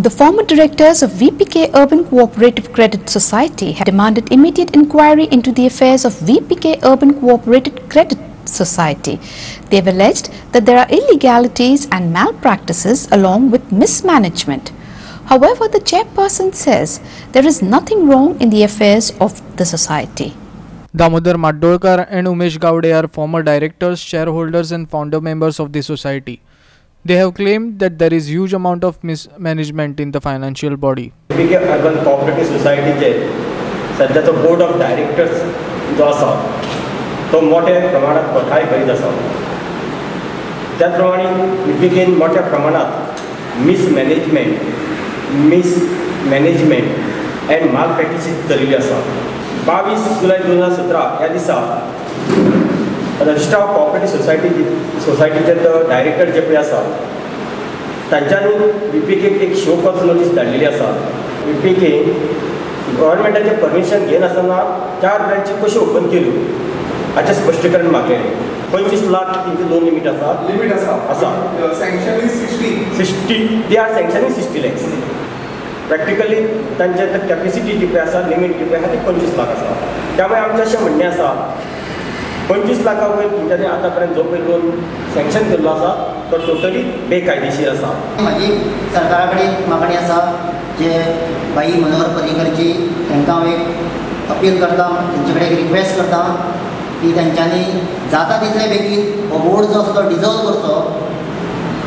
The former directors of VPK Urban Cooperative Credit Society have demanded immediate inquiry into the affairs of VPK Urban Cooperative Credit Society. They have alleged that there are illegalities and malpractices along with mismanagement. However, the chairperson says there is nothing wrong in the affairs of the society. Damodar Madolkar and Umesh Gowde are former directors, shareholders and founder members of the society. They have claimed that there is huge amount of mismanagement in the financial body. VPK Urban Cooperative Society चे सध्याचो board of directors जो आसा तो मोठ्या प्रमाणात घोटाळे करीत आसा. त्याच प्रमाणे VPKन मोठ्या प्रमाणात मिसमॅनेजमेंट एंड माल प्रॅक्टिसीस चलिल्ली आसा. 22 जुलय 2017 ह्या दिसा रजिस्टर ऑफ कोऑपरेटिव्ह सोसायटीचे डायरेक्टर जे पळय आसा तांच्यांनी VPK एक शो कॉज नोटीस धाडलेली आसा. VPK गव्हर्नमेंटाचे परमिशन घेनासतना 4 ब्रँची कश्यो ओपन केल्यो हाचें स्पश्टीकरण मागलेलें. 25 लाख तेंचे लोन लिमीट आसा. Sanction is 60. They are sanctioning 60 lakhs. Practically तांचे कॅपेसिटी जी पळय आसा लिमीट जी पळय आसा ती 25 लाख आसा. त्यामुळे आमचें अशें म्हणणें आसा 25 लाखा वयर तेंच्यांनी आतां पर्यंत जो पळय लोन सँक्शन केल्लो आसा तो टोटली बेकायदेशीर आसा. म्हाजी सरकारा कडेन मागणी आसा जे भाई मनोहर पर्रीकरची तांकां हांव एक अपील करता, तेंचे कडेन एक रिक्वेस्ट करता की तेंच्यांनी जाता तितले बेगीन हो बोर्ड जो आसा तो डिजॉल्व करचो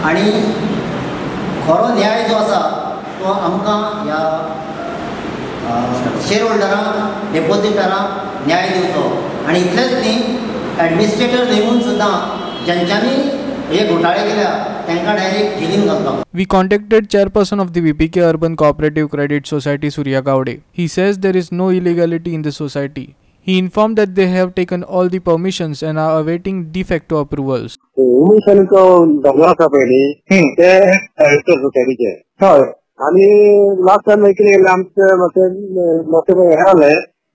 आनी खरो न्याय जो आसा तो आमकां ह्या शेअर होल्डरांक डेपोजिटरांक न्याय दिवचो. आनी इतलेंच न्ही, एडमिनिस्ट्रेटर नेमून सुद्दां ज्यांच्यांनी हे घोटाळे केल्या तांकां डायरेक्ट जेलीन घालता. We contacted chairperson of the VPK Urban Cooperative Credit Society, Surya Gowde. He says there is no illegality in the society. He informed that they have taken all the permissions and are awaiting de facto approvals. आणि last time ऐकले आमचे मोठे हे आले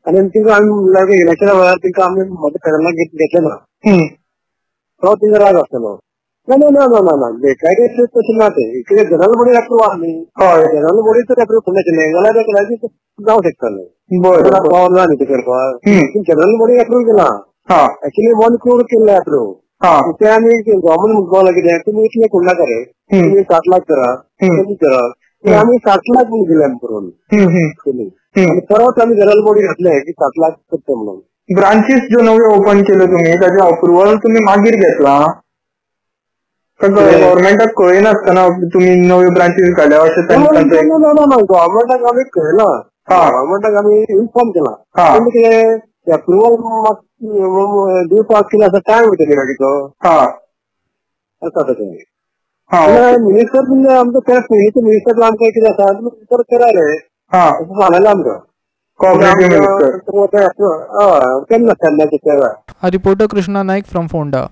आणि तिका आम्ही इलेक्शना वेळार तिका आम्ही मोठे फेरला घेतले ना तो तिका राग आसतलो. ना बेकायदेशीर तशें ना ते इकडे जनरल बॉडी अप्रूव आमी हय जनरल बॉडीच अप्रूव केले मेघालय जावं शकताले. पावर ना न्ही ते करपाक जनरल बॉडी अप्रूव केला. एक्चुअली 1 crore केल्ले अप्रूव ते आमी गव्हर्नमेंट म्हणपाक कितें तुमी इतले कोण नाका रे, तुमी 7 लाख करा आम्ही 7 लाख म्हणून दिले करून आणि परत आम्ही जनरल बॉडी घातले की 7 लाख करतो म्हणून. ब्रांचेस जो नवे ओपन केले तुम्ही त्याचे अप्रुव्हल तुम्ही मागीर घेतला गव्हर्नमेंटाक कळनासतना तुम्ही नवे ब्रांचेस घाल्या अशें गव्हर्नमेंटाक आम्ही कळना. गव्हर्नमेंटाक आम्ही इन्फॉर्म केला. अप्रुव्हल दिवपाक कितें आसा टायम वयतली मागीर तो आसा तशें. मिनिस्टर आमचो मिनिस्टर आमकां कितें आसा तुमी करा रे असं सांगलें आमकां केन्ना केन्ना. A reporter Krishna Naik from Fonda.